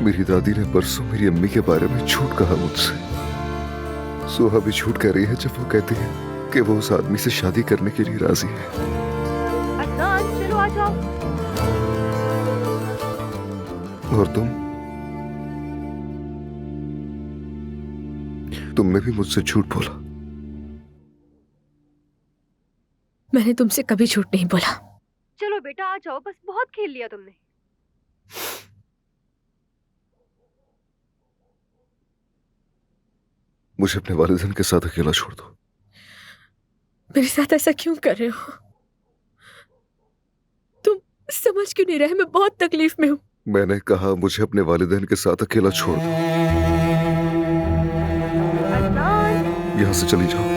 मेरी दादी ने परसों मेरी अम्मी के बारे में झूठ कहा मुझसे। सोहा भी झूठ कह रही है जब वो कहती है कि वो उस आदमी से शादी करने के लिए राजी है। अदनान, चलो आ जाओ। और तुमने भी मुझसे झूठ बोला। मैंने तुमसे कभी झूठ नहीं बोला। चलो बेटा आ जाओ, बस बहुत खेल लिया तुमने। मुझे अपने वालिदैन के साथ अकेला छोड़ दो। मेरे साथ ऐसा क्यों कर रहे हो? तुम समझ क्यों नहीं रहे? मैं बहुत तकलीफ में हूँ। मैंने कहा मुझे अपने वालिदैन के साथ अकेला छोड़ दो। अदनान, यहां से चली जाओ।